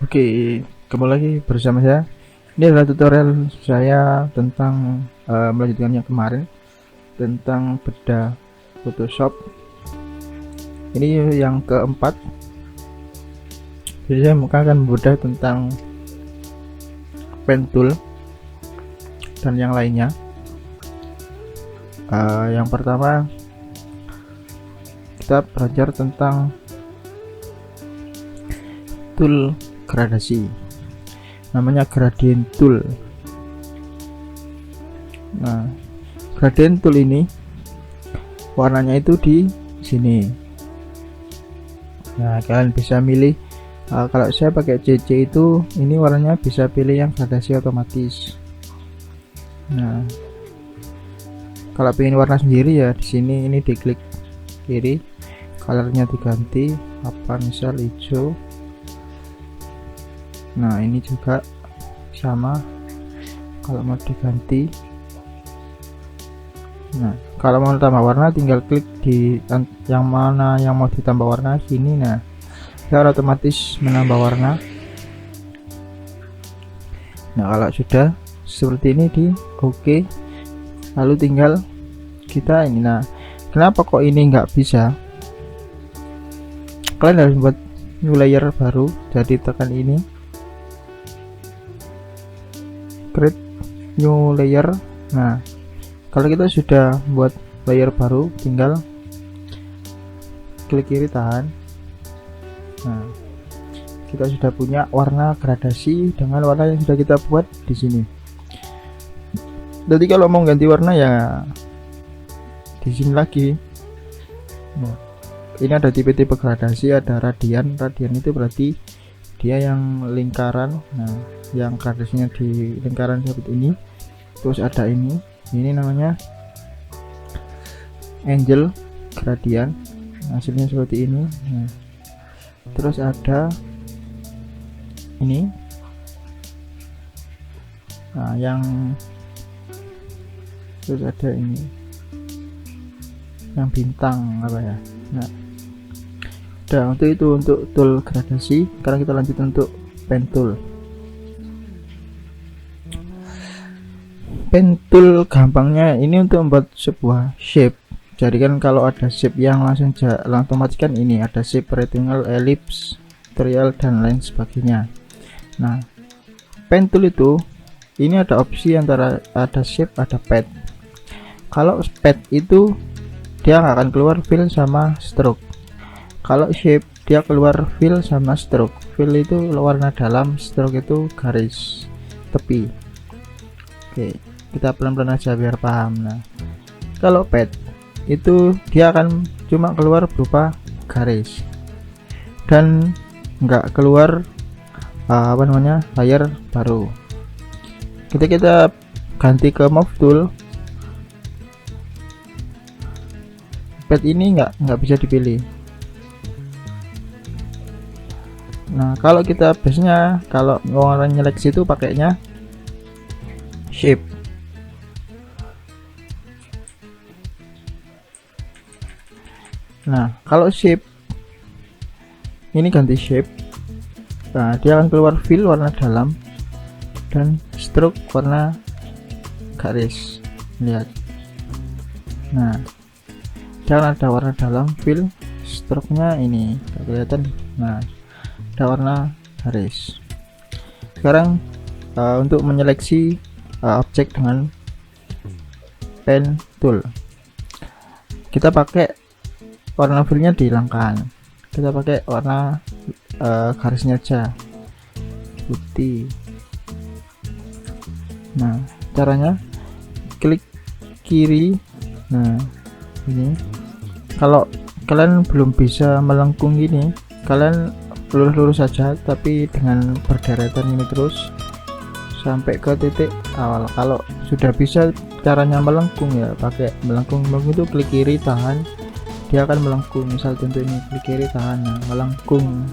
Oke, kembali lagi bersama saya. Ini adalah tutorial saya tentang melanjutkan yang kemarin tentang bedah Photoshop. Ini yang keempat. Jadi saya akan bedah tentang pen tool dan yang lainnya. Yang pertama kita belajar tentang tool gradasi, namanya gradient tool. Nah, gradient tool ini warnanya itu di sini. Nah, kalian bisa milih. Kalau saya pakai CC itu, ini warnanya bisa pilih yang gradasi otomatis. Nah, kalau ingin warna sendiri ya di sini, ini diklik kiri, colornya diganti apa, misal hijau. Nah, ini juga sama, kalau mau diganti. Nah, kalau mau tambah warna tinggal klik di yang mana yang mau ditambah warna sini. Nah, secara otomatis menambah warna. Nah, kalau sudah seperti ini di OK, lalu tinggal kita ini. Nah, kenapa kok ini nggak bisa? Kalian harus buat new layer baru, jadi tekan ini, create new layer. Nah, kalau kita sudah buat layer baru, tinggal klik kiri, tahan. Nah, kita sudah punya warna gradasi dengan warna yang sudah kita buat di sini. Jadi kalau mau ganti warna ya di sini lagi. Nah, ini ada tipe-tipe gradasi, ada radian. Radian itu berarti dia yang lingkaran. Nah, yang gradasinya di lingkaran seperti ini. Terus ada ini namanya angel gradient, hasilnya seperti ini. Nah, terus ada ini, nah yang terus ada ini yang bintang apa ya. Nah, udah, untuk itu untuk tool gradasi. Sekarang kita lanjut untuk pen tool. Pen tool gampangnya ini untuk membuat sebuah shape. Jadi kan kalau ada shape yang langsung otomatis kan ini ada shape rectangle, ellipse, trial dan lain sebagainya. Nah, pen tool itu ini ada opsi antara ada shape, ada pad. Kalau pad itu dia nggak akan keluar fill sama stroke. Kalau shape dia keluar fill sama stroke. Fill itu warna dalam, stroke itu garis tepi. Oke, kita pelan-pelan aja biar paham. Nah, kalau pad itu dia akan cuma keluar berupa garis dan nggak keluar layer baru. Kita ganti ke move tool, pad ini nggak bisa dipilih. Nah, kalau kita biasanya kalau orang nyeleksi itu pakainya shape. Nah, kalau shape ini ganti shape. Nah, dia akan keluar fill warna dalam dan stroke warna garis. Lihat. Nah, jangan ada warna dalam, fill, stroke-nya ini kelihatan. Nah, ada warna garis. Sekarang untuk menyeleksi objek dengan pen tool, kita pakai warna fillnya dihilangkan, kita pakai warna garisnya aja putih. Nah, caranya klik kiri. Nah, ini kalau kalian belum bisa melengkung gini, kalian lurus-lurus saja tapi dengan berderetan ini terus sampai ke titik awal. Kalau sudah bisa caranya melengkung ya pakai melengkung itu klik kiri, tahan, dia akan melengkung. Misal contoh ini, klik kiri, tahan, nah, melengkung.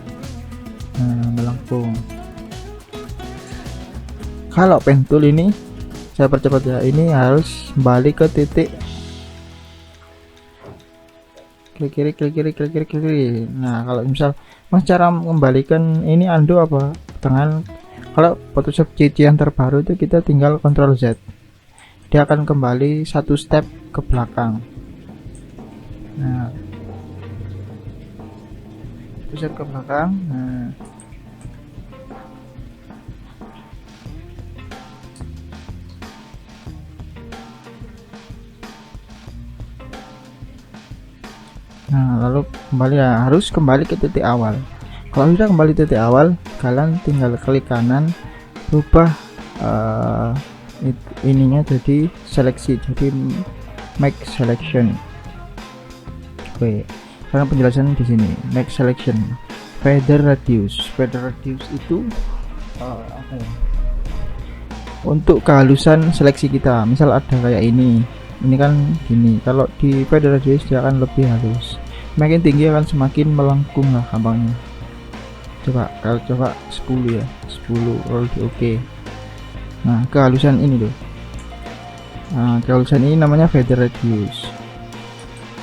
Nah, melengkung. Kalau pen tool ini saya percepat ya, ini harus balik ke titik, klik kiri, klik kiri, klik kiri, klik kiri. Nah, kalau misal Mas cara mengembalikan ini undo apa? pertengahan. Kalau Photoshop CC yang terbaru itu kita tinggal Ctrl Z, dia akan kembali satu step ke belakang. Nah, satu step ke belakang. Nah, lalu kembali ya, harus kembali ke titik awal. Kalau sudah kembali titik awal, kalian tinggal klik kanan, rubah ininya jadi seleksi, jadi make selection. Oke, karena penjelasan di sini make selection. Feather radius itu apa ya? Untuk kehalusan seleksi kita. Misal ada kayak ini kan gini, kalau di feather radius dia akan lebih halus. Makin tinggi akan semakin melengkung lah gampangnya. Kalau coba 10 ya, 10 roll di oke. Nah, kehalusan ini loh. Nah, kehalusan ini namanya feather radius.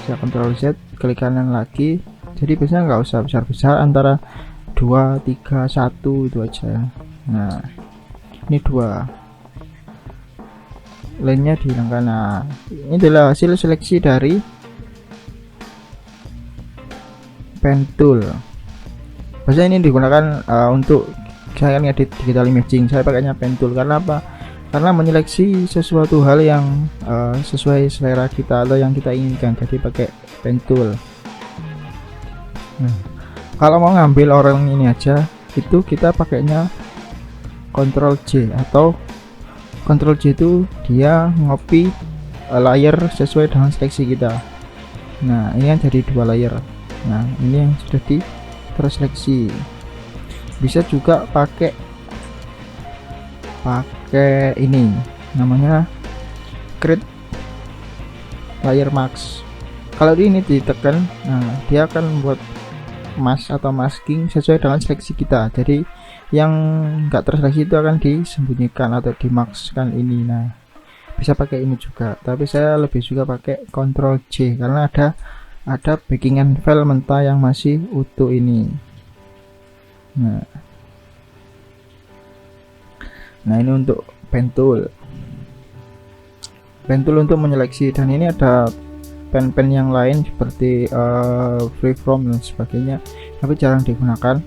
Saya Ctrl Z, klik kanan lagi. Jadi biasanya nggak usah besar-besar, antara 2, 3, 1 itu aja. Nah, ini 2. Lainnya dihilangkan. Nah, ini adalah hasil seleksi dari pen tool. Biasanya ini digunakan untuk saya ngedit digital imaging. Saya pakainya pen tool karena apa? Karena menyeleksi sesuatu hal yang sesuai selera kita atau yang kita inginkan, jadi pakai pen tool. Nah, kalau mau ngambil orang ini aja, itu kita pakainya Ctrl J, atau Ctrl J itu dia ngopi layer sesuai dengan seleksi kita. Nah, ini yang jadi 2 layer. Nah, ini yang sudah terseleksi. Bisa juga pakai ini namanya create layer mask. Kalau ini ditekan, nah dia akan membuat mask atau masking sesuai dengan seleksi kita. Jadi yang enggak terseleksi itu akan disembunyikan atau dimakskan ini. Nah, bisa pakai ini juga, tapi saya lebih suka pakai Ctrl J karena ada backingan file mentah yang masih utuh ini. Nah, ini untuk pen tool untuk menyeleksi, dan ini ada pen-pen yang lain seperti freeform dan sebagainya, tapi jarang digunakan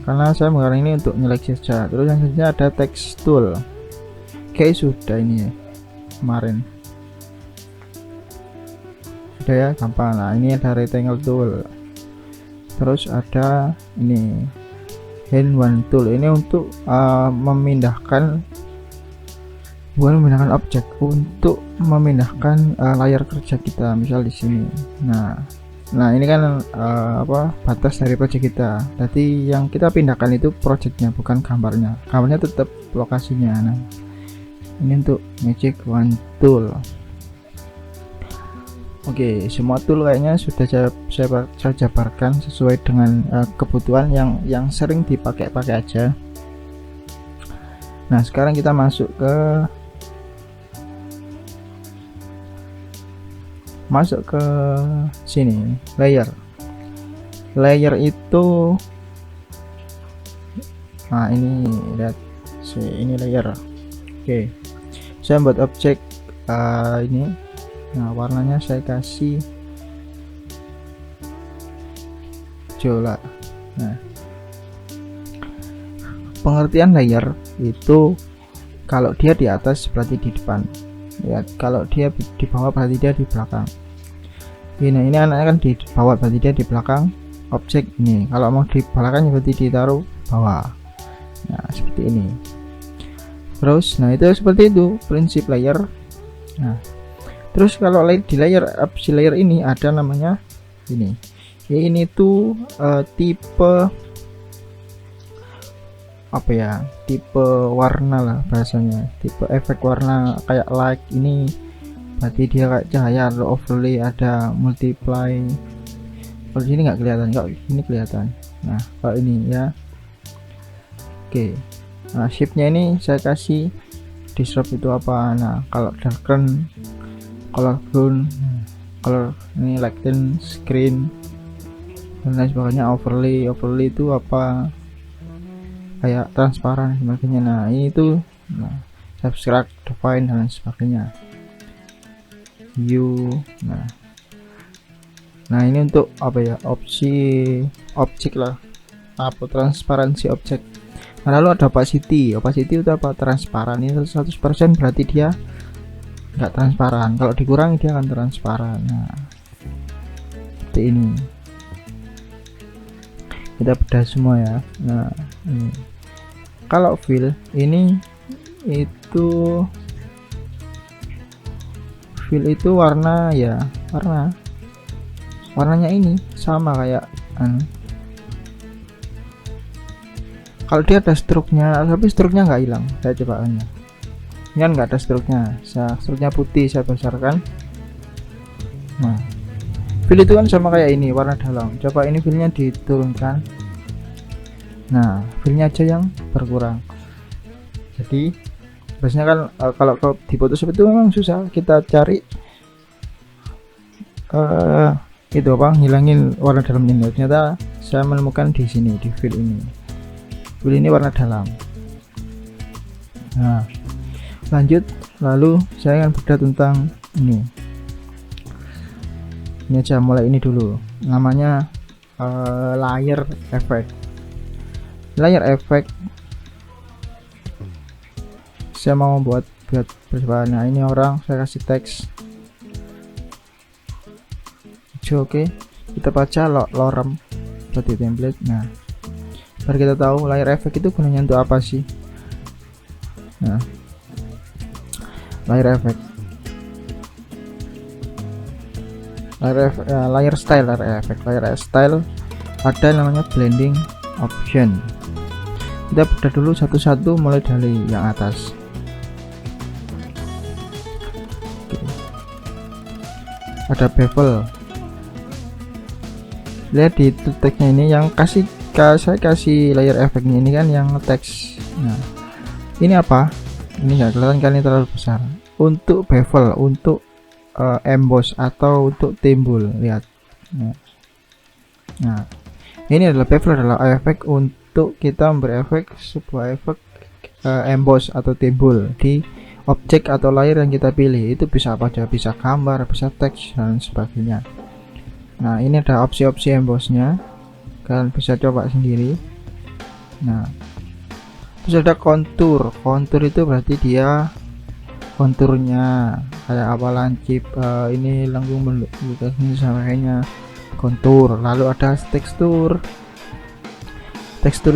karena saya menggunakan ini untuk menyeleksi saja. Terus yang selanjutnya ada text tool. Oke, sudah ini ya, kemarin sudah ya, gampang. Nah, ini ada rectangle tool. Terus ada ini hand one tool, ini untuk memindahkan objek, untuk memindahkan layar kerja kita, misal di sini. Nah ini kan batas dari project kita. Jadi yang kita pindahkan itu projectnya, bukan gambarnya. Gambarnya tetap lokasinya. Nah, ini untuk magic one tool. Oke, semua tool kayaknya sudah saya jabarkan sesuai dengan kebutuhan yang sering dipakai aja. Nah, sekarang kita masuk ke sini, layer itu. Nah, ini lihat ini layer. Oke, saya buat objek ini. Nah, warnanya saya kasih hijau lah. Nah, pengertian layer itu kalau dia di atas berarti di depan ya, kalau dia di bawah berarti dia di belakang. Ini anaknya kan di bawah, berarti dia di belakang objek ini. Kalau mau di belakang berarti ditaruh bawah. Nah, seperti ini. Terus, nah itu seperti itu prinsip layer. Nah, terus kalau di layer ini ada namanya ini. Ini tuh tipe apa ya? Tipe warna lah bahasanya. Tipe efek warna kayak light ini. Berarti dia kayak cahaya, ada overlay, ada multiply. Kalau ini nggak kelihatan, kok ini kelihatan. Nah, kalau ini ya. Oke. Nah, shape-nya ini saya kasih disrupt itu apa. Nah, kalau darken, color ground, color ini lighten, screen dan lain sebagainya. Overlay itu apa. kayak transparan dan sebagainya. Nah ini tuh, nah, subtract, define dan lain sebagainya. View. Nah ini untuk apa ya, opsi objek lah, apa transparansi objek. Nah, lalu ada opacity itu apa, transparan. Ini 100% berarti dia nggak transparan, kalau dikurangi dia akan transparan. Nah seperti ini, kita bedah semua ya. Nah ini kalau fill ini itu, fill itu warna ya, warnanya ini sama kayak kalau dia ada struknya, tapi struknya nggak hilang. Saya coba ini kan nggak ada struknya, struknya putih saya besarkan. Nah fill itu kan sama kayak ini, warna dalam. Coba ini fillnya diturunkan, nah fillnya aja yang berkurang. Jadi biasanya kan kalau di Photoshop itu memang susah kita cari itu apa, ngilangin warna dalam ini. Ternyata saya menemukan di sini, di fill ini. Fill ini warna dalam. Nah lanjut, lalu saya akan bedah tentang ini aja, mulai ini dulu, namanya layer effect. Layer effect saya mau buat percobaan. Nah ini orang, saya kasih teks hijau. Oke, kita baca lorem seperti template. Nah biar kita tahu layer effect itu gunanya untuk apa sih. Nah layer effect, layer style ada namanya blending option. Kita bedah dulu satu-satu, mulai dari yang atas. Ada bevel, lihat di teksnya ini yang saya kasih layer efeknya ini kan yang teks. Nah ini apa, ini nggak kelihatan kali, ini terlalu besar. Untuk bevel, untuk emboss atau untuk timbul, lihat. Nah ini adalah bevel, adalah efek untuk kita memberi efek, sebuah efek emboss atau timbul di objek atau layer yang kita pilih. Itu bisa apa aja, bisa gambar, bisa teks dan sebagainya. Nah ini ada opsi-opsi embossnya, kalian bisa coba sendiri. Nah terus ada kontur itu berarti dia konturnya kayak apa, lancip, ini lengkung beluk ini sebagainya, kontur. Lalu ada tekstur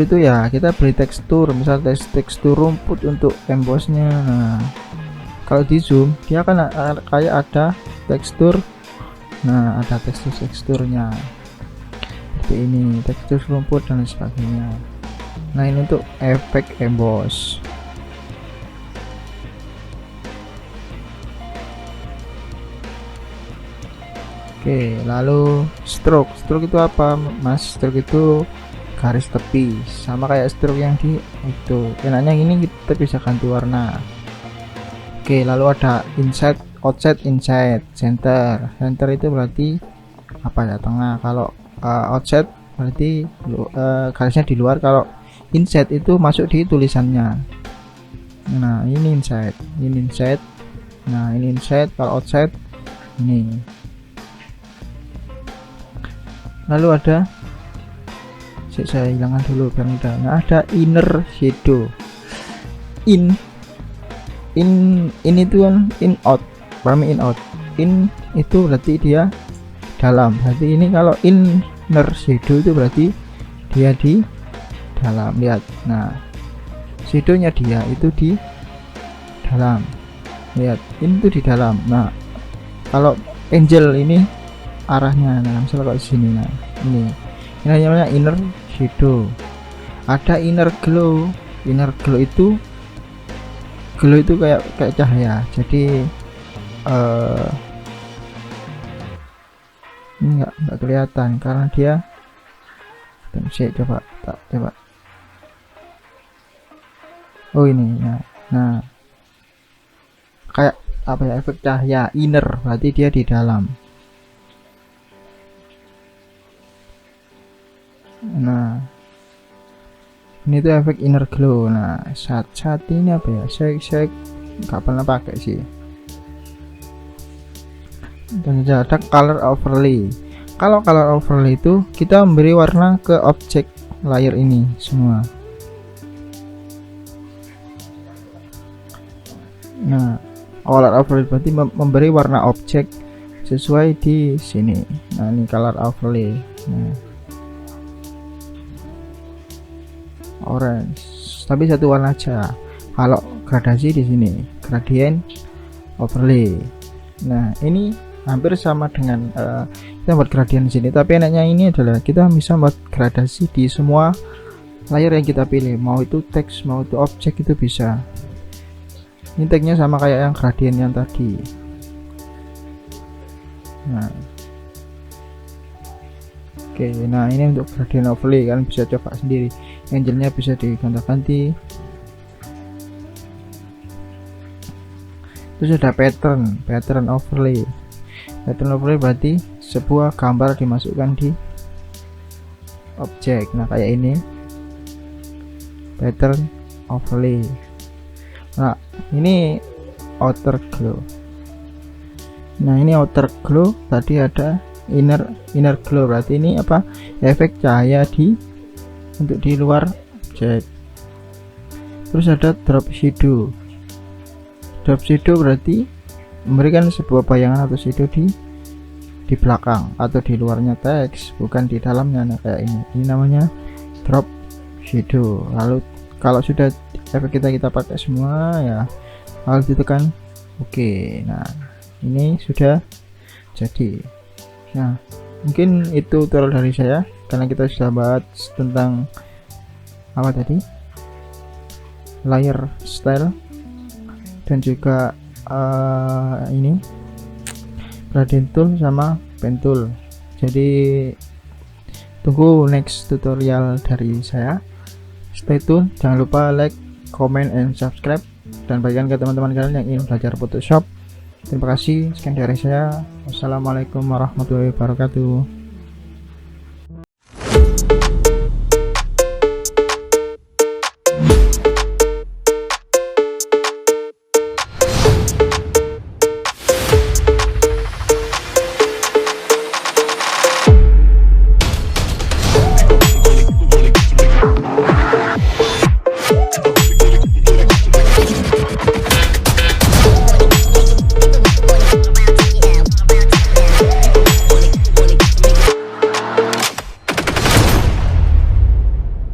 itu ya kita beri tekstur, misal tekstur rumput untuk embossnya. Nah kalau di zoom dia kan kayak ada tekstur. Nah ada teksturnya seperti ini, tekstur rumput dan sebagainya. Nah ini untuk efek emboss. Oke, lalu stroke itu apa mas? Stroke itu garis tepi, sama kayak stroke yang di itu. Enaknya ini kita bisa ganti warna. Oke, lalu ada inside, outside, inside, center itu berarti apa ya, tengah. Kalau outside berarti garisnya di luar, kalau inside itu masuk di tulisannya. Nah ini inside, nah ini inside. Kalau outside ini. Lalu ada, saya hilangkan dulu biar mudah. Nah ada inner shadow. In itu kan in out, pahami in out. In itu berarti dia dalam, berarti ini kalau inner shadow itu berarti dia di dalam, lihat. Nah shadownya dia itu di dalam, lihat, ini tuh di dalam. Nah kalau angel ini arahnya, nah misalnya kalau sini, nah ini namanya inner shadow. Ada inner glow itu kayak cahaya. Jadi ini nggak kelihatan karena dia, saya coba. Oh ini ya. Nah kayak apa ya, efek cahaya inner, berarti dia di dalam. Nah Ini tuh efek inner glow. Nah, saat ini apa ya, saya nggak pernah pakai sih. Dan ada color overlay. Kalau color overlay itu kita memberi warna ke objek layer ini semua. Nah, color overlay berarti memberi warna objek sesuai di sini. Nah, ini color overlay. Nah, orange, tapi satu warna aja. Kalau gradasi di sini, gradient overlay. Nah, ini hampir sama dengan kita buat gradient di sini, tapi enaknya ini adalah kita bisa buat gradasi di semua layer yang kita pilih, mau itu teks, mau itu objek, itu bisa. Ini tagnya sama kayak yang gradient yang tadi. Nah, oke, nah ini untuk gradient overlay, kalian bisa coba sendiri. Angelnya bisa diganti-ganti. Terus ada pattern overlay. Pattern overlay berarti sebuah gambar dimasukkan di objek. Nah, kayak ini pattern overlay. Nah, ini outer glow. Nah, ini outer glow, tadi ada inner glow, berarti ini apa, efek cahaya untuk di luar objek. Terus ada drop shadow. Drop shadow berarti memberikan sebuah bayangan atau shadow di belakang atau di luarnya teks, bukan di dalamnya. Nah, kayak ini namanya drop shadow. Lalu kalau sudah efek kita pakai semua ya, lalu ditekan oke. Nah, ini sudah jadi. Nah, mungkin itu tutorial dari saya, karena kita sudah bahas tentang apa tadi, layer style dan juga ini gradient tool sama pen tool. Jadi tunggu next tutorial dari saya. Stay tune, jangan lupa like, comment, and subscribe, dan bagikan ke teman-teman kalian yang ingin belajar Photoshop. Terima kasih, sekian dari saya. Wassalamualaikum warahmatullahi wabarakatuh.